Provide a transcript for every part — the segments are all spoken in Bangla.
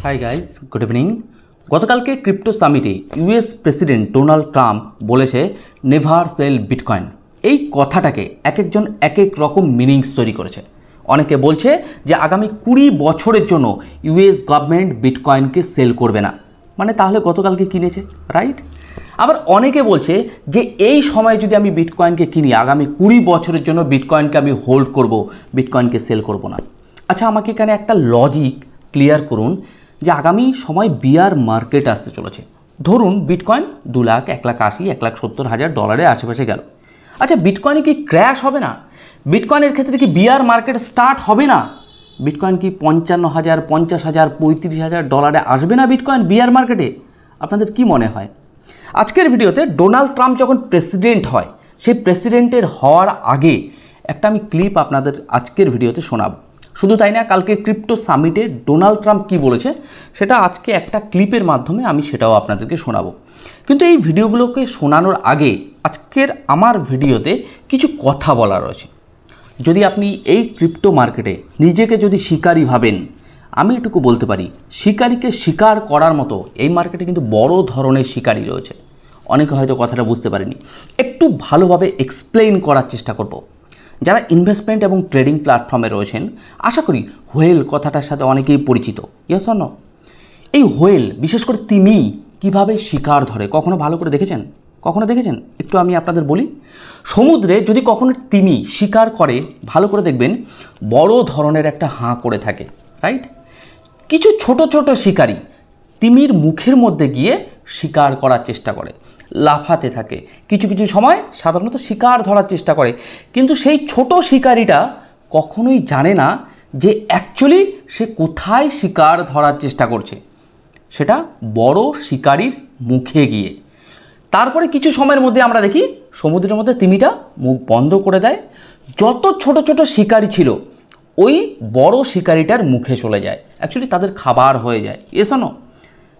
High guys, good evening. গতকালকে ক্রিপ্টো সামিটে ইউএস প্রেসিডেন্ট ডোনাল্ড ট্রাম্প বলেছে নেভার সেল বিটকয়েন। এই কথাটাকে এক একজন এক এক রকম মিনিংস তৈরি করেছে। অনেকে বলছে যে আগামী 20 বছরের জন্য ইউএস গভর্নমেন্ট বিটকয়েনকে সেল করবে না, মানে তাহলে গতকালকে কিনেছে, রাইট? আবার অনেকে বলছে যে এই সময় যদি আমি বিটকয়েনকে কিনি, আগামী 20 বছরের জন্য বিটকয়েনকে আমি হোল্ড করব, বিটকয়েনকে সেল করব না। আচ্ছা, আমাকে এখানে একটা লজিক ক্লিয়ার করুন যে আগামী সময় বিয়ার মার্কেট আসতে চলেছে। ধরুন বিটকয়েন 2 লাখ, 1,80,000, 1,70,000 ডলারের আশেপাশে গেল। আচ্ছা, বিটকয়েনে কি ক্র্যাশ হবে না? বিটকয়েনের ক্ষেত্রে কি বিয়ার মার্কেট স্টার্ট হবে না? বিটকয়েন কি 55,000, 50,000, 35,000 ডলারে আসবে না বিটকয়েন বিয়ার মার্কেটে? আপনাদের কি মনে হয়? আজকের ভিডিওতে ডোনাল্ড ট্রাম্প যখন প্রেসিডেন্ট হয়, সেই প্রেসিডেন্টের হওয়ার আগে একটা আমি ক্লিপ আপনাদের আজকের ভিডিওতে শোনাব। শুধু তাই না, কালকে ক্রিপ্টো সামিটে ডোনাল্ড ট্রাম্প কী বলেছে সেটা আজকে একটা ক্লিপের মাধ্যমে আমি সেটাও আপনাদেরকে শোনাবো। কিন্তু এই ভিডিওগুলোকে শোনানোর আগে আজকের আমার ভিডিওতে কিছু কথা বলা রয়েছে। যদি আপনি এই ক্রিপ্টো মার্কেটে নিজেকে যদি শিকারী ভাবেন, আমি এটুকু বলতে পারি শিকারীকে শিকার করার মতো এই মার্কেটে কিন্তু বড় ধরনের শিকারী রয়েছে। অনেকে হয়তো কথাটা বুঝতে পারেনি, একটু ভালোভাবে এক্সপ্লেইন করার চেষ্টা করব। যারা ইনভেস্টমেন্ট এবং ট্রেডিং প্ল্যাটফর্মে রয়েছেন, আশা করি হোয়েল কথাটার সাথে অনেকেই পরিচিত। Yes or no? এই হোয়েল, বিশেষ করে তিমি কিভাবে শিকার ধরে কখনো ভালো করে দেখেছেন? কখনো দেখেছেন? একটু আমি আপনাদের বলি। সমুদ্রে যদি কখনো তিমি শিকার করে, ভালো করে দেখবেন বড় ধরনের একটা হাঁ করে থাকে, রাইট? কিছু ছোট ছোট শিকারী তিমির মুখের মধ্যে গিয়ে শিকার করার চেষ্টা করে, লাফাতে থাকে, কিছু কিছু সময় সাধারণত শিকার ধরার চেষ্টা করে। কিন্তু সেই ছোট শিকারীটা কখনোই জানে না যে অ্যাকচুয়ালি সে কোথায় শিকার ধরার চেষ্টা করছে, সেটা বড় শিকারীর মুখে গিয়ে। তারপরে কিছু সময়ের মধ্যে আমরা দেখি সমুদ্রের মধ্যে তিমিটা মুখ বন্ধ করে দেয়, যত ছোট ছোট শিকারী ছিল ওই বড় শিকারিটার মুখে চলে যায়, অ্যাকচুয়ালি তাদের খাবার হয়ে যায়। এসো না?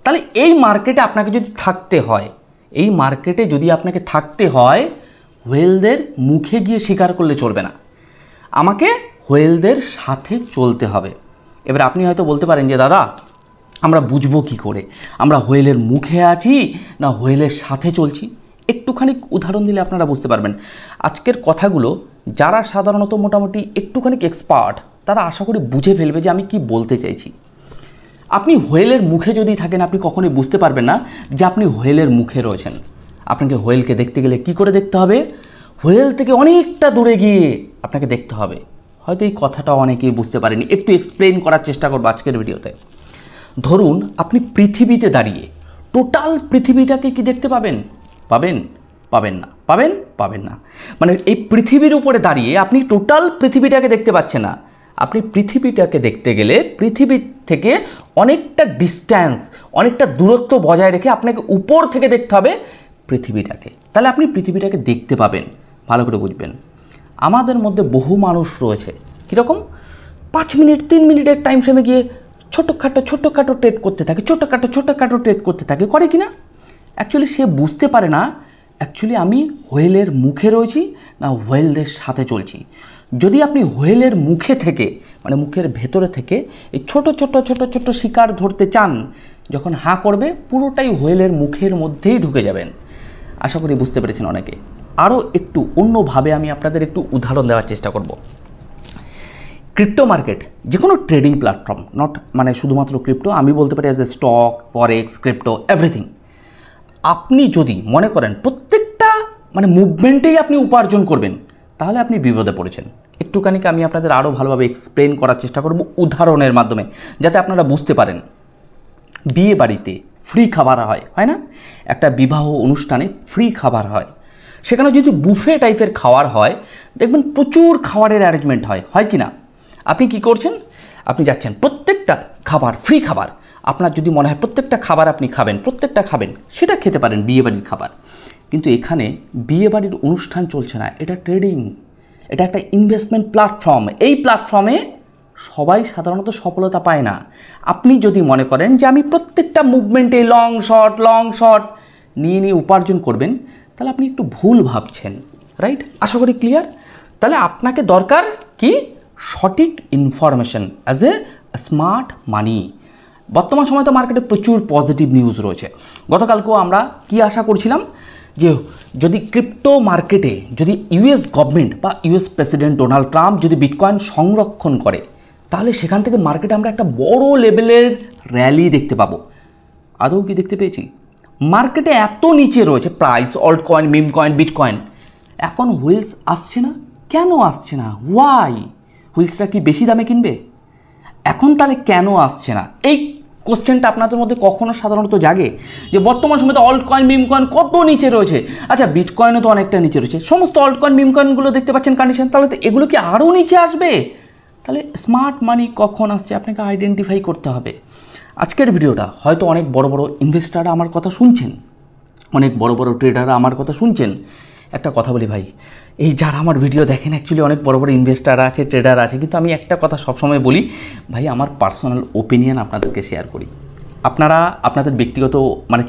তাহলে এই মার্কেটে আপনাকে যদি থাকতে হয়, এই মার্কেটে যদি আপনাকে থাকতে হয়, হোয়েলদের মুখে গিয়ে শিকার করলে চলবে না, আমাকে হোয়েলদের সাথে চলতে হবে। এবার আপনি হয়তো বলতে পারেন যে দাদা, আমরা বুঝবো কী করে আমরা হোয়েলের মুখে আছি না হোয়েলের সাথে চলছি? একটুখানি উদাহরণ দিলে আপনারা বুঝতে পারবেন। আজকের কথাগুলো যারা সাধারণত মোটামুটি একটুখানি এক্সপার্ট, তারা আশা করি বুঝে ফেলবে যে আমি কি বলতে চাইছি। আপনি হোয়েলের মুখে যদি থাকেন, আপনি কখনোই বুঝতে পারবেন না যে আপনি হোয়েলের মুখে রয়েছেন। আপনাকে হোয়েলকে দেখতে গেলে কি করে দেখতে হবে? হোয়েল থেকে অনেকটা দূরে গিয়ে আপনাকে দেখতে হবে। হয়তো এই কথাটা অনেকেই বুঝতে পারেনি, একটু এক্সপ্লেইন করার চেষ্টা করবো আজকের ভিডিওতে। ধরুন আপনি পৃথিবীতে দাঁড়িয়ে টোটাল পৃথিবীটাকে কি দেখতে পাবেন? পাবেন? পাবেন না। পাবেন? পাবেন না। মানে এই পৃথিবীর উপরে দাঁড়িয়ে আপনি টোটাল পৃথিবীটাকে দেখতে পাচ্ছেন না। আপনি পৃথিবীটাকে দেখতে গেলে পৃথিবী থেকে অনেকটা ডিস্ট্যান্স, অনেকটা দূরত্ব বজায় রেখে আপনাকে উপর থেকে দেখতে হবে পৃথিবীটাকে। তাহলে আপনি পৃথিবীটাকে দেখতে পাবেন। ভালো করে বুঝবেন, আমাদের মধ্যে বহু মানুষ রয়েছে কীরকম 5 মিনিট 3 মিনিটের টাইম ফ্রেমে গিয়ে ছোটোখাটো ট্রেড করতে থাকে, ছোটোখাটো ট্রেড করতে থাকে, করে কি না? অ্যাকচুয়ালি সে বুঝতে পারে না অ্যাকচুয়ালি আমি হোয়েলের মুখে রয়েছি না হোয়েলদের সাথে চলছি। যদি আপনি হোয়েলের মুখে থেকে, মানে মুখের ভেতরে থেকে এই ছোট ছোট শিকার ধরতে চান, যখন হাঁ করবে পুরোটাই হোয়েলের মুখের মধ্যেই ঢুকে যাবেন। আশা করি বুঝতে পেরেছেন অনেকে। আরও একটু অন্যভাবে আমি আপনাদের একটু উদাহরণ দেওয়ার চেষ্টা করব। ক্রিপ্টো মার্কেট যে কোনো ট্রেডিং প্ল্যাটফর্ম, নট মানে শুধুমাত্র ক্রিপ্টো, আমি বলতে পারি as a stock, forex, crypto, everything. আপনি যদি মনে করেন প্রত্যেকটা মানে মুভমেন্টেই আপনি উপার্জন করবেন, তাহলে আপনি বিপদে পড়েছেন। একটুখানি আমি আপনাদের আরও ভালোভাবে এক্সপ্লেন করার চেষ্টা করব উদাহরণের মাধ্যমে, যাতে আপনারা বুঝতে পারেন। বিয়ে বাড়িতে ফ্রি খাবার হয়, হয় না? একটা বিবাহ অনুষ্ঠানে ফ্রি খাবার হয়, সেখানে যদি বুফে টাইপের খাবার হয়, দেখবেন প্রচুর খাবারের অ্যারেঞ্জমেন্ট হয়, হয় কি না? আপনি কি করছেন? আপনি যাচ্ছেন, প্রত্যেকটা খাবার ফ্রি খাবার। আপনার যদি মনে হয় প্রত্যেকটা খাবার আপনি খাবেন, প্রত্যেকটা খাবেন, সেটা খেতে পারেন, বিয়েবাড়ির খাবার। কিন্তু এখানে বিয়েবাড়ির অনুষ্ঠান চলছে না, এটা ট্রেডিং, এটা একটা ইনভেস্টমেন্ট প্ল্যাটফর্ম। এই প্ল্যাটফর্মে সবাই সাধারণত সফলতা পায় না। আপনি যদি মনে করেন যে আমি প্রত্যেকটা মুভমেন্টে লং শর্ট নিয়ে উপার্জন করবেন, তাহলে আপনি একটু ভুল ভাবছেন, রাইট? আশা করি ক্লিয়ার। তাহলে আপনাকে দরকার কি? সঠিক ইনফরমেশন অ্যাজ এ স্মার্ট মানি। বর্তমান সময় তো মার্কেটে প্রচুর পজিটিভ নিউজ রয়েছে। গতকালকেও আমরা কি আশা করছিলাম যে যদি ক্রিপ্টো মার্কেটে যদি ইউএস গভর্নমেন্ট বা ইউএস প্রেসিডেন্ট ডোনাল্ড ট্রাম্প যদি বিটকয়েন সংরক্ষণ করে, তাহলে সেখান থেকে মার্কেটে আমরা একটা বড় লেভেলের র্যালি দেখতে পাবো। আদৌ কি দেখতে পেয়েছি? মার্কেটে এত নিচে রয়েছে price, alt coin, meme coin, bitcoin, এখন হুইলস আসছে না। কেন আসছে না? ওয়াই? হুইলসটা কি বেশি দামে কিনবে এখন? তাহলে কেন আসছে না? এই কোশ্চেনটা আপনাদের মধ্যে কখনো সাধারণত জাগে যে বর্তমান সময় অল্ট কয়েন, মিম কয়েন কত নিচে রয়েছে। আচ্ছা, বিটকয়েনও তো অনেকটা নিচে রয়েছে, সমস্ত অল্ট কয়েন, মিম কয়েনগুলো দেখতে পাচ্ছেন কন্ডিশন, তাহলে তো এগুলো কি আরও নিচে আসবে? তাহলে স্মার্ট মানি কখন আসছে আপনাকে আইডেন্টিফাই করতে হবে। আজকের ভিডিওটা হয়তো অনেক বড় বড় ইনভেস্টাররা আমার কথা শুনছেন, অনেক বড় বড় ট্রেডাররা আমার কথা শুনছেন। একটা কথা বলি ভাই, এই যারা আমার ভিডিও দেখেন অ্যাকচুয়ালি অনেক বড় বড় ইনভেস্টার আছে, ট্রেডার আছে, কিন্তু আমি একটা কথা সবসময় বলি ভাই, আমার পার্সোনাল ওপিনিয়ন আপনাদেরকে শেয়ার করি। আপনারা আপনাদের ব্যক্তিগত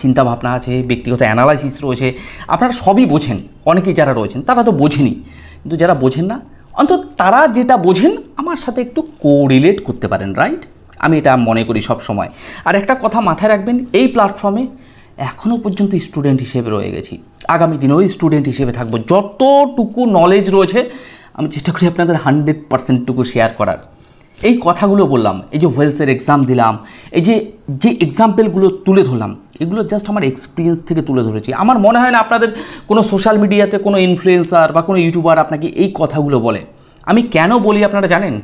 চিন্তাভাবনা আছে, ব্যক্তিগত অ্যানালাইসিস রয়েছে, আপনারা সবই বোঝেন। অনেকেই যারা রয়েছেন তারা তো বোঝেনই, কিন্তু যারা বোঝেন না অন্তত তারা যেটা বোঝেন আমার সাথে একটু কোরিলেট করতে পারেন, রাইট? আমি এটা মনে করি সব সময়। আর একটা কথা মাথায় রাখবেন, এই প্ল্যাটফর্মে এখনও পর্যন্ত স্টুডেন্ট হিসেবে রয়ে গেছি, আগামী দিনেও স্টুডেন্ট হিসেবে থাকবো। যতটুকু নলেজ রয়েছে আমি চেষ্টা করি আপনাদের 100% শেয়ার করার। এই কথাগুলো বললাম, এই যে ওয়েলসের এক্সাম দিলাম, এই যে এক্সাম্পলগুলো তুলে ধরলাম, এগুলো জাস্ট আমার এক্সপিরিয়েন্স থেকে তুলে ধরেছি। আমার মনে হয় না আপনাদের কোনো সোশ্যাল মিডিয়াতে কোনো ইনফ্লুয়েন্সার বা কোনো ইউটিউবার আপনাকে এই কথাগুলো বলে। আমি কেন বলি আপনারা জানেন?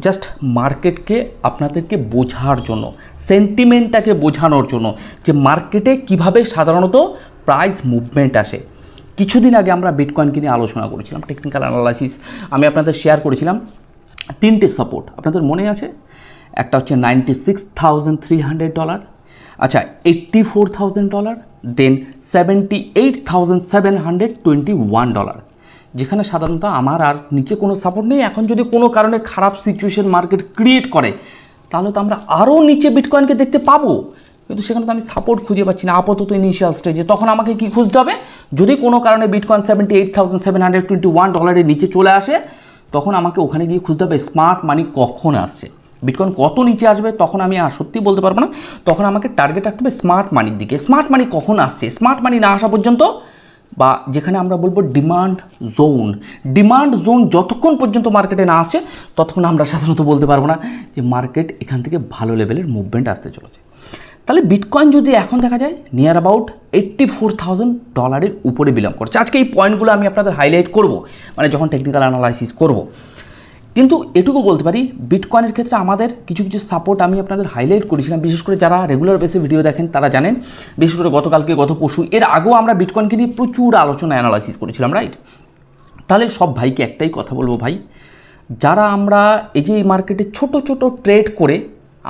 জাস্ট মার্কেটকে আপনাদেরকে বোঝার জন্য, সেন্টিমেন্টটাকে বোঝানোর জন্য, যে মার্কেটে কিভাবে সাধারণত প্রাইস মুভমেন্ট আসে। কিছুদিন আগে আমরা বিটকয়েনকে নিয়ে আলোচনা করেছিলাম, টেকনিক্যাল অ্যানালাইসিস আমি আপনাদের শেয়ার করেছিলাম। 3টে সাপোর্ট আপনাদের মনে আছে? একটা হচ্ছে $96,300, আচ্ছা $84,000, দেন $78,721, যেখানে সাধারণত আমার আর নিচে কোনো সাপোর্ট নেই। এখন যদি কোনো কারণে খারাপ সিচুয়েশন মার্কেট ক্রিয়েট করে, তাহলে তো আমরা আরও নিচে বিটকয়েনকে দেখতে পাবো, কিন্তু সেখানে তো আমি সাপোর্ট খুঁজে পাচ্ছি না আপাতত ইনিশিয়াল স্টেজে। তখন আমাকে কি খুঁজতে হবে? যদি কোনো কারণে বিটকয়েন $78,721 নিচে চলে আসে, তখন আমাকে ওখানে গিয়ে খুঁজতে হবে স্মার্ট মানি কখন আসছে, বিটকয়েন কত নিচে আসবে। তখন আমি আর সত্যি বলতে পারবো না, তখন আমাকে টার্গেট রাখতে হবে স্মার্ট মানির দিকে। স্মার্ট মানি কখন আসছে? স্মার্ট মানি না আসা পর্যন্ত, বা যেখানে আমরা বলবো ডিমান্ড জোন যতক্ষণ পর্যন্ত মার্কেটে না আসছে, ততক্ষণ আমরা সাধারণত বলতে পারবো না যে মার্কেট এখান থেকে ভালো লেভেলের মুভমেন্ট আসতে চলেছে। তাহলে বিটকয়েন যদি এখন দেখা যায় নিয়ার অ্যাবাউট $84,000 উপরে বিলং করছে। আজকে এই পয়েন্টগুলো আমি আপনাদের হাইলাইট করব, যখন টেকনিক্যাল অ্যানালাইসিস করব। কিন্তু এটুকু বলতে পারি, বিটকয়েনের ক্ষেত্রে আমাদের কিছু কিছু সাপোর্ট আমি আপনাদের হাইলাইট করেছিলাম। বিশেষ করে যারা রেগুলার বেসে ভিডিও দেখেন তারা জানেন, বিশেষ করে গতকালকে, গত পরশু, এর আগেও আমরা বিটকয়েনকে নিয়ে প্রচুর আলোচনা অ্যানালাইসিস করেছিলাম, রাইট? তাহলে সব ভাইকে একটাই কথা বলবো, ভাই যারা আমরা এই যে এই মার্কেটে ছোট ছোট ট্রেড করে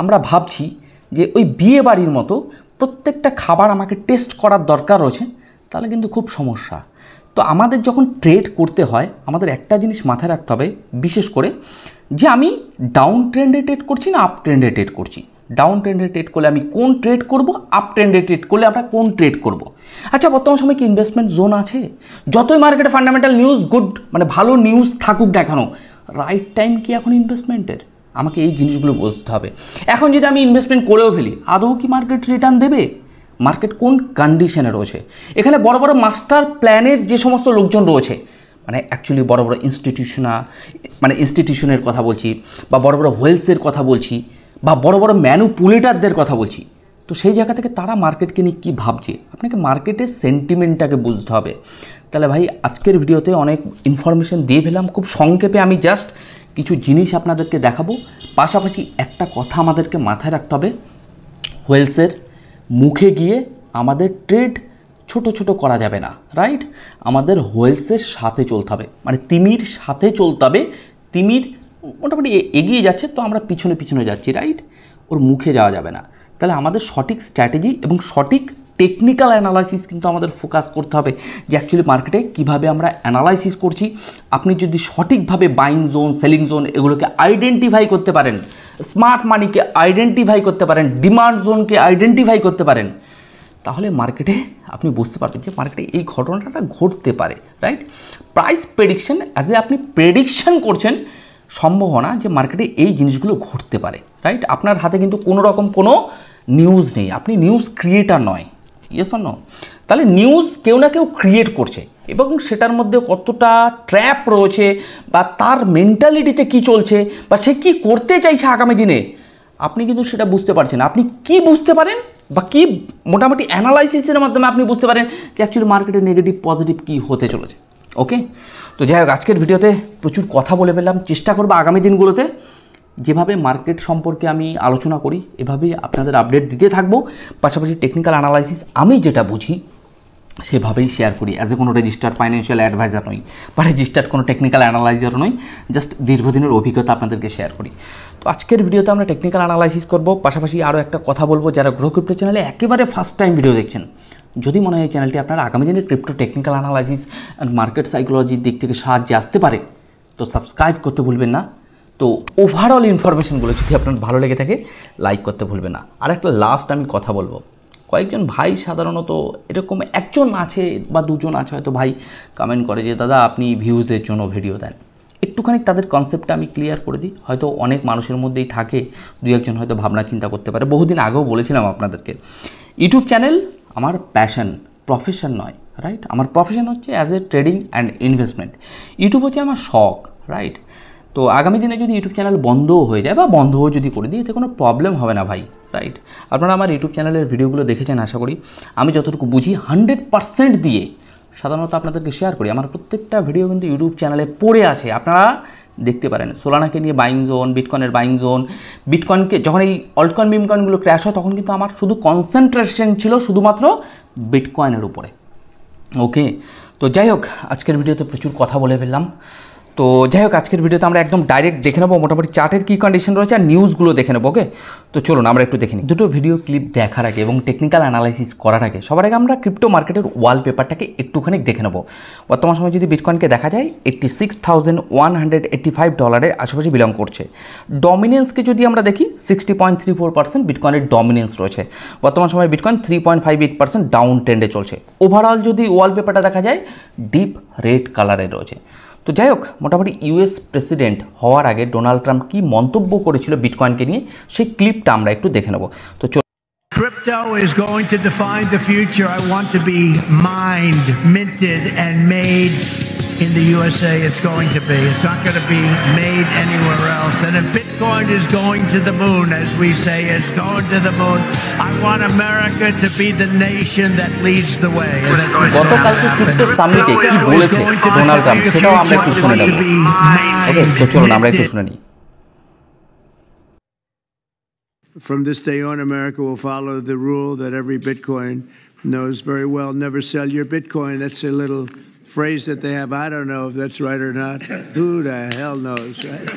আমরা ভাবছি যে ওই বিয়ে বাড়ির মতো প্রত্যেকটা খাবার আমাকে টেস্ট করার দরকার রয়েছে, তাহলে কিন্তু খুব সমস্যা। তো আমাদের যখন ট্রেড করতে হয়, আমাদের একটা জিনিস মাথায় রাখতে হবে, বিশেষ করে যে আমি ডাউন ট্রেন্ডে ট্রেড করছি না আপ ট্রেন্ডে ট্রেড করছি। ডাউন ট্রেন্ডে ট্রেড করলে আমি কোন ট্রেড করব, আপ ট্রেন্ডে ট্রেড করলে আমরা কোন ট্রেড করব। আচ্ছা, বর্তমান সময় কি ইনভেস্টমেন্ট জোন আছে? যতই মার্কেটে ফান্ডামেন্টাল নিউজ গুড ভালো নিউজ থাকুক না কেন, রাইট টাইম কি এখন ইনভেস্টমেন্টের? আমাকে এই জিনিসগুলো বুঝতে হবে। এখন যদি আমি ইনভেস্টমেন্ট করেও ফেলি, আদৌ কি মার্কেট রিটার্ন দেবে? মার্কেট কোন কন্ডিশনে রয়েছে? এখানে বড় বড় মাস্টার প্ল্যানের যে সমস্ত লোকজন রয়েছে, অ্যাকচুয়ালি বড় বড় ইনস্টিটিউশনের কথা বলছি, বা বড় বড় হোয়েলসের কথা বলছি, বা বড় বড় ম্যানুপুলেটারদের কথা বলছি, তো সেই জায়গা থেকে তারা মার্কেটকে নিয়ে কী ভাবছে, আপনাকে মার্কেটের সেন্টিমেন্টটাকে বুঝতে হবে। তাহলে ভাই আজকের ভিডিওতে অনেক ইনফরমেশন দিয়ে ফেলাম, খুব সংক্ষেপে আমি জাস্ট কিছু জিনিস আপনাদেরকে দেখাবো। পাশাপাশি একটা কথা আমাদেরকে মাথায় রাখতে হবে, হোয়েলসের মুখে গিয়ে আমাদের ট্রেড ছোট ছোট করা যাবে না, রাইট? আমাদের হোয়েলসের সাথে চলতে হবে, তিমির সাথে চলতে হবে। তিমির মোটামুটি এগিয়ে যাচ্ছে, তো আমরা পিছনে পিছনে যাচ্ছি, রাইট? ওর মুখে যাওয়া যাবে না। তাহলে আমাদের সঠিক স্ট্র্যাটেজি এবং সঠিক টেকনিক্যাল অ্যানালাইসিস কিন্তু আমাদের ফোকাস করতে হবে, যে অ্যাকচুয়ালি মার্কেটে কীভাবে আমরা অ্যানালাইসিস করছি। আপনি যদি সঠিকভাবে বাইং জোন, সেলিং জোন এগুলোকে আইডেন্টিফাই করতে পারেন, স্মার্ট মানিকে আইডেন্টিফাই করতে পারেন, ডিমান্ড জোনকে আইডেন্টিফাই করতে পারেন, তাহলে মার্কেটে আপনি বুঝতে পারবেন যে মার্কেটে এই ঘটনাটা ঘটতে পারে, রাইট? প্রাইস প্রেডিকশন আপনি প্রেডিকশন করছেন, সম্ভাবনা যে মার্কেটে এই জিনিসগুলো ঘটতে পারে, রাইট? আপনার হাতে কিন্তু কোনো রকম কোনো নিউজ নেই, আপনি নিউজ ক্রিয়েটার নয়, ইয়েস অর নো? তাহলে নিউজ কেউ না কেউ ক্রিয়েট করছে এবং সেটার মধ্যে কতটা ট্র্যাপ রয়েছে বা তার মেন্টালিটিতে কি চলছে বা সে কী করতে চাইছে আগামী দিনে, আপনি কিন্তু সেটা বুঝতে পারছেন। আপনি কি বুঝতে পারেন বা কি মোটামুটি অ্যানালাইসিসের মাধ্যমে আপনি বুঝতে পারেন যে অ্যাকচুয়ালি মার্কেটে নেগেটিভ পজিটিভ কী হতে চলেছে। ওকে, তো যাই হোক, আজকের ভিডিওতে প্রচুর কথা বলে ফেললাম। চেষ্টা করবো আগামী দিনগুলোতে যেভাবে মার্কেট সম্পর্কে আমি আলোচনা করি এভাবেই আপনাদের আপডেট দিতে থাকবো। পাশাপাশি টেকনিক্যাল অ্যানালাইসিস আমি যেটা বুঝি সেভাবেই শেয়ার করি। অ্যাজ এ কোনো রেজিস্টার্ড ফাইন্যান্সিয়াল অ্যাডভাইজার নই বা রেজিস্টার্ড কোনো টেকনিক্যাল অ্যানালাইজারও নই, জাস্ট দীর্ঘদিনের অভিজ্ঞতা আপনাদেরকে শেয়ার করি। তো আজকের ভিডিওতে আমরা টেকনিক্যাল অ্যানালাইসিস করব, পাশাপাশি আরও একটা কথা বলবো, যারা গ্রো ক্রিপ্টো চ্যানেলে একেবারে ফার্স্ট টাইম ভিডিও দেখছেন, যদি মনে হয় এই চ্যানেলটি আপনারা আগামী দিনের crypto technical analysis and market সাইকোলজির দিক থেকে সাহায্যে আসতে পারে, তো সাবস্ক্রাইব করতে ভুলবেন না। তো ওভারঅল ইনফরমেশনগুলো যদি আপনার ভালো লেগে থাকে লাইক করতে ভুলবেন না। আর একটা লাস্ট আমি কথা বলবো, কয়েকজন ভাই সাধারণত এরকম একজন আছে বা দুজন আছে হয়তো ভাই কমেন্ট করে যে দাদা আপনি ভিউজের জন্য ভিডিও দেন। একটুখানি তাদের কনসেপ্টটা আমি ক্লিয়ার করে দিই। হয়তো অনেক মানুষের মধ্যেই থাকে, দুই একজন হয়তো ভাবনা চিন্তা করতে পারে। বহুদিন আগেও বলেছিলাম আপনাদেরকে, ইউটিউব চ্যানেল আমার প্যাশন, প্রফেশন নয়, রাইট? আমার প্রফেশন হচ্ছে as a trading and investment. YouTube হচ্ছে আমার শখ, রাইট? তো আগামী দিনে যদি ইউটিউব চ্যানেল বন্ধও হয়ে যায় বা বন্ধও যদি করে দিই, এতে কোনো প্রবলেম হবে না ভাই, রাইট? আপনারা আমার ইউটিউব চ্যানেলের ভিডিওগুলো দেখেছেন আশা করি। আমি যতটুকু বুঝি 100% দিয়ে সাধারণত আপনাদেরকে শেয়ার করি। আমার প্রত্যেকটা ভিডিও কিন্তু ইউটিউব চ্যানেলে পড়ে আছে, আপনারা দেখতে পারেন। সোলানাকে নিয়ে বাইং জোন, বিটকয়েনের বাইং জোন, বিটকয়েনকে যখন এই অল্টকয়েন মিমকয়েনগুলো ক্র্যাশ হয় তখন কিন্তু আমার শুধু কনসেন্ট্রেশন ছিল শুধুমাত্র বিটকয়েনের উপরে। ওকে, তো যাই হোক, আজকের ভিডিওতে প্রচুর কথা বলে ফেললাম। তো যাই হোক, আজকের ভিডিওতে আমরা একদম ডাইরেক্ট দেখে নেবো মোটামুটি চার্টের কী কন্ডিশন রয়েছে আর নিউজগুলো দেখে নেবো। ওকে, তো চলুন আমরা একটু দেখে নিই। দুটো ভিডিও ক্লিপ দেখার আগে এবং টেকনিক্যাল অ্যানালাইসিস করার আগে সবার আগে আমরা ক্রিপ্টো মার্কেটের ওয়ালপেপারটাকে একটুখানি দেখে নেবো। বর্তমান সময় যদি বিটকয়েনকে দেখা যায় $86,185 আশেপাশে বিলং করছে। ডমিনেন্সকে যদি আমরা দেখি 60.34% বিটকয়েনের ডমিনেন্স রয়েছে। বর্তমান সময় বিটকয়েন 3.58% ডাউন ট্রেন্ডে চলছে। ওভারঅল যদি ওয়ালপেপারটা দেখা যায় ডিপ রেড কালারে রয়েছে। তো যাই হোক, মোটামুটি ইউএস প্রেসিডেন্ট হওয়ার আগে ডোনাল্ড ট্রাম্প কি মন্তব্য করেছিল বিটকয়েনকে নিয়ে সেই ক্লিপটা আমরা একটু দেখে নেব। তো Crypto is going to define the future. I want to be mined, minted, and made in the USA. It's going to be. It's not going to be made anywhere else. And if Bitcoin is going to the moon, as we say, it's going to the moon. I want America to be the nation that leads the way. গতকালকে ক্রিপ্টো সামিটে কি বলেছে ডোনাল্ড ট্রাম্প সেটাও আমরা একটু শুনে নেব। ওকে, তো চলুন আমরা একটু শুনে নিই। From this day on, America will follow the rule that every Bitcoin knows very well. Never sell your Bitcoin. That's a little phrase that they have. I don't know if that's right or not. Who the hell knows, right?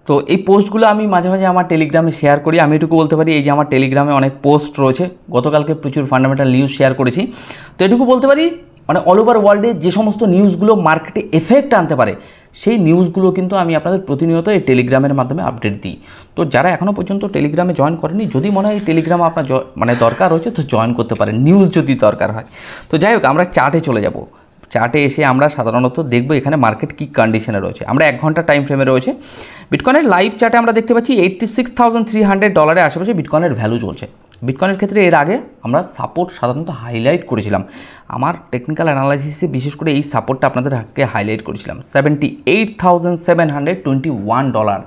তো এই পোস্টগুলো আমি মাঝে মাঝে আমার টেলিগ্রামে শেয়ার করি। আমি এটুকু বলতে পারি, এই যে আমার টেলিগ্রামে অনেক পোস্ট রয়েছে, গতকালকে প্রচুর ফান্ডামেন্টাল নিউজ শেয়ার করেছি। তো এটুকু বলতে পারি, মানে অল ওভার ওয়ার্ল্ডে যে সমস্ত নিউজগুলো মার্কেটে এফেক্ট আনতে পারে সেই নিউজগুলো কিন্তু আমি আপনাদের প্রতিনিয়ত এই টেলিগ্রামের মাধ্যমে আপডেট দিই। তো যারা এখনও পর্যন্ত টেলিগ্রামে জয়েন করেনি, যদি মনে হয় এই টেলিগ্রাম আপনার মানে দরকার হচ্ছে তো জয়েন করতে পারেন, নিউজ যদি দরকার হয়। তো যাই হোক, আমরা চার্টে চলে যাব। চার্টে এসে আমরা সাধারণত দেখব এখানে মার্কেট কী কন্ডিশনে রয়েছে। আমরা 1 ঘন্টা টাইম ফ্রেমে রয়েছে। বিটকয়েনের লাইভ চার্টে আমরা দেখতে পাচ্ছি $86,300 আশেপাশে বিটকয়েনের ভ্যালু চলছে। বিটকয়েনের ক্ষেত্রে এর আগে আমরা সাপোর্ট সাধারণত হাইলাইট করেছিলাম। আমার টেকনিক্যাল অ্যানালাইসিসে বিশেষ করে এই সাপোর্টটা আপনাদেরকে হাইলাইট করেছিলাম। $78,721।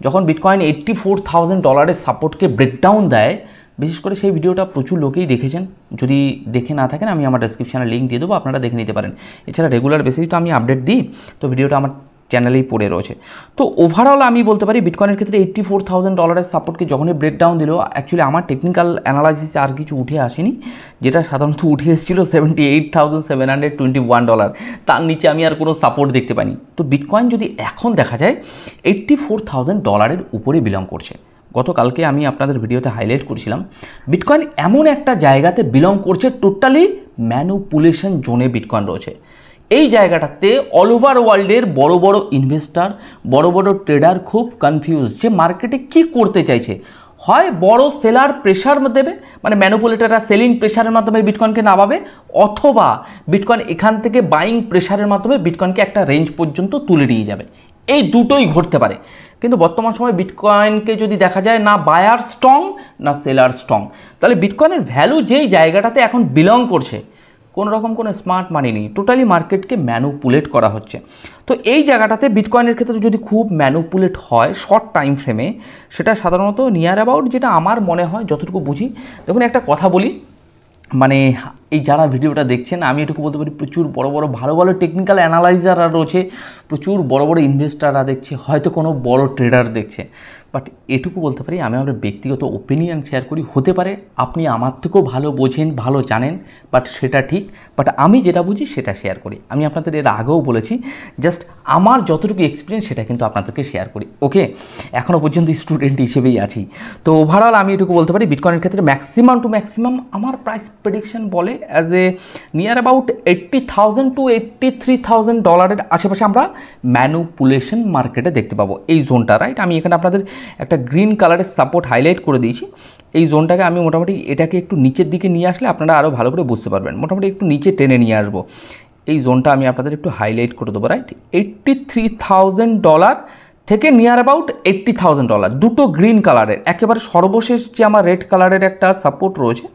যখন বিটকয়েন $84,000 সাপোর্টকে ব্রেকডাউন দেয়, বিশেষ করে সেই ভিডিওটা প্রচুর লোকেই দেখেছেন। যদি দেখে না থাকেন আমি আমার ডেসক্রিপশানে লিঙ্ক দিয়ে দেবো, আপনারা দেখে নিতে পারেন। এছাড়া রেগুলার বেসিসে তো আমি আপডেট দিই, তো ভিডিওটা আমার চ্যানেলেই পড়ে রয়েছে। তো ওভারঅল আমি বলতে পারি বিটকয়েনের ক্ষেত্রে $84,000 সাপোর্টকে যখনই ব্রেকডাউন দিল, অ্যাকচুয়ালি আমার টেকনিক্যাল অ্যানালাইসিসে আর কিছু উঠে আসেনি, যেটা সাধারণত উঠে এসেছিলো $78,721। তার নিচে আমি আর কোনো সাপোর্ট দেখতে পাইনি। তো বিটকয়েন যদি এখন দেখা যায় $84,000 উপরে বিলং করছে। গতকালকে আমি আপনাদের ভিডিওতে হাইলাইট করেছিলাম বিটকয়েন এমন একটা জায়গাতে বিলং করছে, টোটালি ম্যানুপুলেশন জোনে বিটকয়েন রয়েছে। এই জায়গাটাতে অল ওভার ওয়ার্ল্ডের বড় বড় ইনভেস্টার, বড় বড় ট্রেডার খুব কনফিউজ যে মার্কেটে কি করতে চাইছে। হয় বড় সেলার প্রেশার দেবে, মানে ম্যানুপুলেটাররা সেলিং প্রেশারের মাধ্যমে বিটকয়েনকে নামাবে, অথবা বিটকয়েন এখান থেকে বাইং প্রেশারের মাধ্যমে বিটকয়েনকে একটা রেঞ্জ পর্যন্ত তুলে নিয়ে যাবে। এই দুটোই ঘটতে পারে। কিন্তু বর্তমান সময় বিটকয়েনকে যদি দেখা যায় না বায়ার স্ট্রং না সেলার স্ট্রং, তাহলে বিটকয়েনের ভ্যালু যেই জায়গাটাতে এখন বিলং করছে, কোনো রকম কোনো স্মার্ট মানি নেই, টোটালি মার্কেটকে ম্যানুপুলেট করা হচ্ছে। তো এই জায়গাটাতে বিটকয়েনের ক্ষেত্রে যদি খুব ম্যানুপুলেট হয় শর্ট টাইম ফ্রেমে, সেটা সাধারণত নিয়ার অ্যাবাউট, যেটা আমার মনে হয় যতটুকু বুঝি, দেখুন একটা কথা বলি, মানে এই যারা ভিডিওটা দেখছেন আমি এটুকু বলতে পারি প্রচুর বড় বড় ভালো ভালো টেকনিক্যাল অ্যানালাইজাররা রয়েছে, প্রচুর বড় বড় ইনভেস্টাররা দেখছে, হয়তো কোনো বড় ট্রেডার দেখছে, বাট এটুকু বলতে পারি আমি আমার ব্যক্তিগত ওপিনিয়ন শেয়ার করি। হতে পারে আপনি আমার থেকেও ভালো বোঝেন, ভালো জানেন, বাট সেটা ঠিক, বাট আমি যেটা বুঝি সেটা শেয়ার করি। আমি আপনাদের এর আগেও বলেছি, জাস্ট আমার যতটুকু এক্সপিরিয়েন্স সেটা কিন্তু আপনাদেরকে শেয়ার করি। ওকে, এখনও পর্যন্ত স্টুডেন্ট হিসেবেই আছি। তো ওভারঅল আমি এটুকু বলতে পারি বিটকয়েনের ক্ষেত্রে ম্যাক্সিমাম টু ম্যাক্সিমাম আমার প্রাইস প্রেডিকশন বলে as a near about $80,000 to $83,000 আশেপাশে আমরা ম্যানুপুলেশন মার্কেটে দেখতে পাবো এই জোনটা, রাইট? আমি এখানে আপনাদের একটা গ্রিন কালারের সাপোর্ট হাইলাইট করে দিয়েছি। এই জোনটাকে আমি মোটামুটি এটাকে একটু নিচের দিকে নিয়ে আসলে আপনারা আরও ভালো করে বুঝতে পারবেন, মোটামুটি একটু নিচে টেনে নিয়ে আসবো। এই জোনটা আমি আপনাদের একটু হাইলাইট করে দেবো, রাইট? $83,000 থেকে নিয়ার অ্যাবাউট $80,000, দুটো গ্রিন কালারের। একেবারে সর্বশেষ যে আমার রেড কালারের একটা সাপোর্ট রয়েছে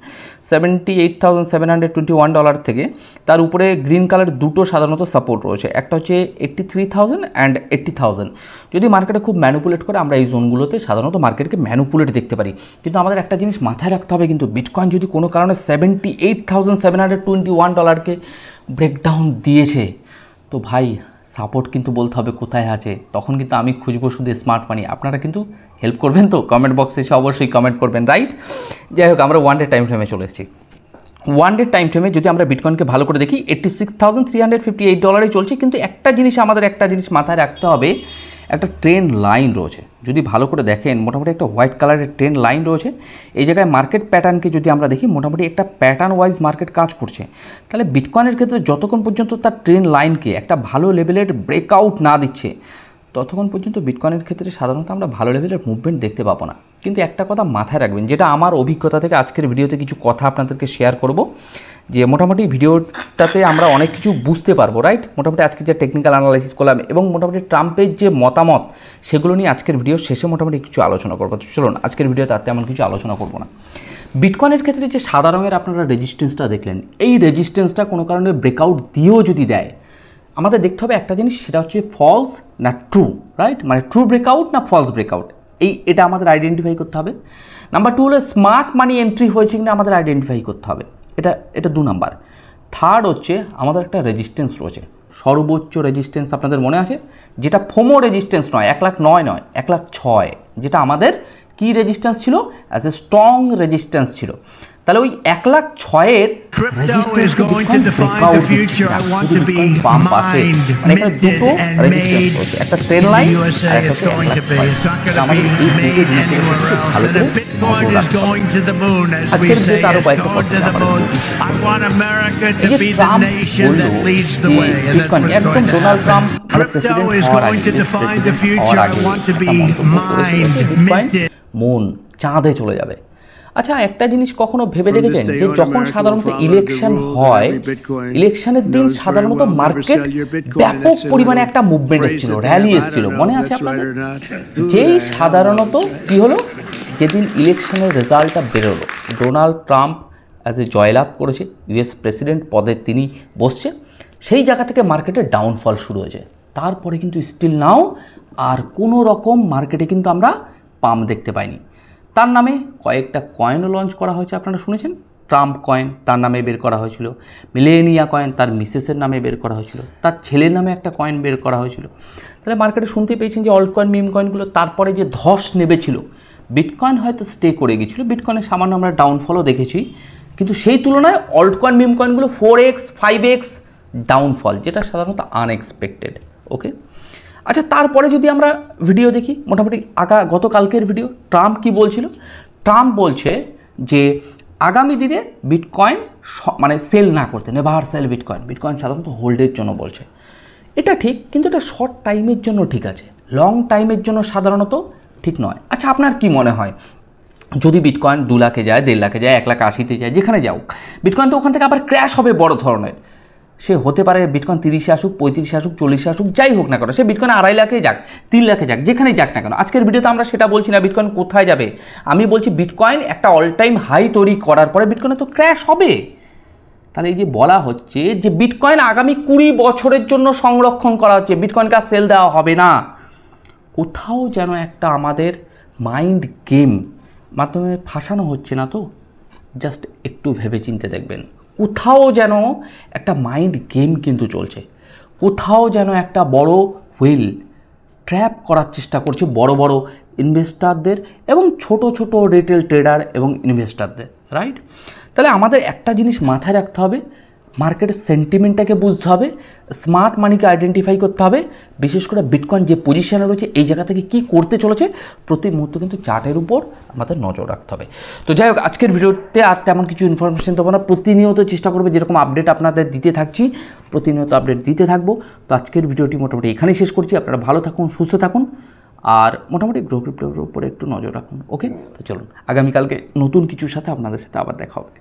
$78,721 থেকে, তার উপরে গ্রিন কালারের দুটো সাধারণত সাপোর্ট রয়েছে, একটা হচ্ছে 83,000 অ্যান্ড 80,000। যদি মার্কেটে খুব ম্যানুপুলেট করে আমরা এই জোনগুলোতে সাধারণত মার্কেটকে ম্যানুপুলেট দেখতে পারি। কিন্তু আমাদের একটা জিনিস মাথায় রাখতে হবে, কিন্তু বিটকয়েন যদি কোনো কারণে $78,721কে ব্রেকডাউন দিয়েছে, তো ভাই সাপোর্ট কিন্তু বলতে হবে কোথায় আছে, তখন কিন্তু আমি খুঁজবো শুধু স্মার্ট মানি। আপনারা কিন্তু হেল্প করবেন তো, কমেন্ট বক্সে এসে অবশ্যই কমেন্ট করবেন, রাইট? যাই হোক, আমরা ওয়ান ডে টাইম ফ্রেমে চলে এসেছি। ওয়ান ডে টাইম ফ্রেমে যদি আমরা বিটকয়েনকে ভালো করে দেখি $86,358 চলছে। কিন্তু একটা জিনিস মাথায় রাখতে হবে, একটা ট্রেন্ড লাইন রয়েছে। যদি ভালো করে দেখেন মোটামুটি একটা হোয়াইট কালারের ট্রেন্ড লাইন রয়েছে। এই জায়গায় মার্কেট প্যাটার্নকে যদি আমরা দেখি, মোটামুটি একটা প্যাটার্ন ওয়াইজ মার্কেট কাজ করছে। তাহলে বিটকয়েনের ক্ষেত্রে যতক্ষণ পর্যন্ত তার ট্রেন্ড লাইনকে একটা ভালো লেভেলের ব্রেকআউট না দিচ্ছে, ততক্ষণ পর্যন্ত বিটকয়েনের ক্ষেত্রে সাধারণত আমরা ভালো লেভেলের মুভমেন্ট দেখতে পাবো না। কিন্তু একটা কথা মাথায় রাখবেন, যেটা আমার অভিজ্ঞতা থেকে আজকের ভিডিওতে কিছু কথা আপনাদেরকে শেয়ার করব, যে মোটামুটি ভিডিওটাতে আমরা অনেক কিছু বুঝতে পারবো, রাইট? মোটামুটি আজকে যে টেকনিক্যাল অ্যানালাইসিস করলাম এবং মোটামুটি ট্রাম্পের যে মতামত, সেগুলো নিয়ে আজকের ভিডিওর শেষে মোটামুটি কিছু আলোচনা করবো। চলুন, আজকের ভিডিওতে আর তেমন কিছু আলোচনা করবো না। বিটকয়েনের ক্ষেত্রে যে সাদা রঙের আপনারা রেজিস্ট্যান্সটা দেখলেন, এই রেজিস্ট্যান্সটা কোনো কারণে ব্রেকআউট দিয়েও যদি দেয়, আমাদের দেখতে হবে একটা জিনিস, সেটা হচ্ছে ফলস না ট্রু, রাইট? মানে ট্রু ব্রেকআউট না ফলস ব্রেকআউট, এটা আমাদের আইডেন্টিফাই করতে হবে। নাম্বার 2 হলো স্মার্ট মানি এন্ট্রি হয়েছে কিনা আমাদের আইডেন্টিফাই করতে হবে, এটা 2 নাম্বার। থার্ড হচ্ছে আমাদের একটা রেজিস্ট্যান্স রয়েছে, সর্বোচ্চ রেজিস্ট্যান্স আপনাদের মনে আছে, যেটা ফোমো রেজিস্ট্যান্স নয়, 1,09,000 নয়, 1,06,000, যেটা আমাদের কি রেজিস্ট্যান্স ছিল, অ্যাজ এ স্ট্রং রেজিস্ট্যান্স ছিল। তাহলে ওই 1,06,000 Crypto is going to define the future. I want to be mined, minted, and made in the USA. It's going to be. It's not going to be made anywhere else. And if Bitcoin is going to the moon, as we say, it's going to the moon. I want America to be the nation that leads the way, and that's what's going to happen. Crypto is going to define the future. I want to be mined, minted. মন চাঁদে চলে যাবে। আচ্ছা, একটা জিনিস কখনো ভেবে দেখেছেন যে যখন সাধারণত ইলেকশন হয়, ইলেকশনের দিন সাধারণত মার্কেট ব্যাপক পরিমাণে একটা মুভমেন্ট এসেছিল, র্যালি এসেছিল, মনে আছে আপনাদের? যেই সাধারণত কি হলো, যেদিন ইলেকশনের রেজাল্টটা বেরোলো, ডোনাল্ড ট্রাম্প অ্যাজ এ জয়লাভ করেছে, ইউএস প্রেসিডেন্ট পদে তিনি বসছে, সেই জায়গা থেকে মার্কেটের ডাউনফল শুরু হয়েছে। তারপরে কিন্তু স্টিল নাও আর কোনো রকম মার্কেটে কিন্তু আমরা পাম্প দেখতে পাইনি। তার নামে কয়েকটা কয়েনও লঞ্চ করা হয়েছে, আপনারা শুনেছেন। ট্রাম্প কয়েন তার নামে বের করা হয়েছিল, মিলেনিয়া কয়েন তার মিসেসের নামে বের করা হয়েছিল, তার ছেলের নামে একটা কয়েন বের করা হয়েছিল। তাহলে মার্কেটে শুনতে পেয়েছেন যে অল্ট কয়েন, মিম কয়েনগুলো তারপরে যে ধস নেবেছিল, বিটকয়েন হয়তো স্টে করে গিয়েছিল, বিটকয়েনের সামান্য আমরা ডাউনফলও দেখেছি, কিন্তু সেই তুলনায় অল্ট কয়েন, মিম কয়েনগুলো 4x 5x ডাউনফল, যেটা সাধারণত আনএক্সপেক্টেড। ওকে, আচ্ছা, তারপরে যদি আমরা ভিডিও দেখি, মোটামুটি গতকালকের ভিডিও, ট্রাম্প কি বলছিল? ট্রাম্প বলছে যে আগামী দিনে বিটকয়েন মানে সেল না করতে, নেভার সেল বিটকয়েন, বিটকয়েন সাধারণত হোল্ডের জন্য বলছে। এটা ঠিক, কিন্তু এটা শর্ট টাইমের জন্য ঠিক আছে, লং টাইমের জন্য সাধারণত ঠিক নয়। আচ্ছা, আপনার কি মনে হয় যদি বিটকয়েন 2 লাখে যায়, 1.5 লাখে যায়, 1,80,000 যায়, যেখানে যাওক, বিটকয়েন তো ওখান থেকে আবার ক্র্যাশ হবে বড় ধরনের। সে হতে পারে বিটকয়েন 30-এ আসুক, 35-এ আসুক, 40-এ আসুক, যাই হোক না কেন, সে বিটকয়েন 2.5 লাখে যাক, 3 লাখে যাক, যেখানেই যাক না কেন। আজকের ভিডিওতে আমরা সেটা বলছি না বিটকয়েন কোথায় যাবে, আমি বলছি বিটকয়েন একটা অল টাইম হাই তৈরি করার পরে বিটকয়েনে তো ক্র্যাশ হবে। তাহলে এই যে বলা হচ্ছে যে বিটকয়েন আগামী 20 বছরের জন্য সংরক্ষণ করা হচ্ছে, বিটকয়েনকে আর সেল দেওয়া হবে না, কোথাও যেন একটা আমাদের মাইন্ড গেম মাধ্যমে ফাঁসানো হচ্ছে না তো? জাস্ট একটু ভেবে চিন্তে দেখবেন, কোথাও যেন একটা মাইন্ড গেম কিন্তু চলছে, কোথাও যেন একটা বড় হুইল ট্র্যাপ করার চেষ্টা করছে বড় বড় ইনভেস্টারদের এবং ছোট ছোট রিটেল ট্রেডার এবং ইনভেস্টারদের, রাইট? তাহলে আমাদের একটা জিনিস মাথায় রাখতে হবে, মার্কেটের সেন্টিমেন্টটাকে বুঝতে হবে, স্মার্ট মানিকে আইডেন্টিফাই করতে হবে, বিশেষ করে বিটকয়েন যে পজিশনে রয়েছে এই জায়গা থেকে কী করতে চলেছে প্রতি মুহূর্তে কিন্তু চার্টের উপর আমাদের নজর রাখতে হবে। তো যাই হোক, আজকের ভিডিওতে আর তেমন কিছু ইনফরমেশন দেবো না, প্রতিনিয়ত চেষ্টা করবে যেরকম আপডেট আপনাদের দিতে থাকছি, প্রতিনিয়ত আপডেট দিতে থাকবো। তো আজকের ভিডিওটি মোটামুটি এখানেই শেষ করছি। আপনারা ভালো থাকুন, সুস্থ থাকুন, আর মোটামুটি ক্রিপ্টোর উপরে একটু নজর রাখুন। ওকে, তো চলুন আগামীকালকে নতুন কিছুর সাথে আপনাদের সাথে আবার দেখা হবে।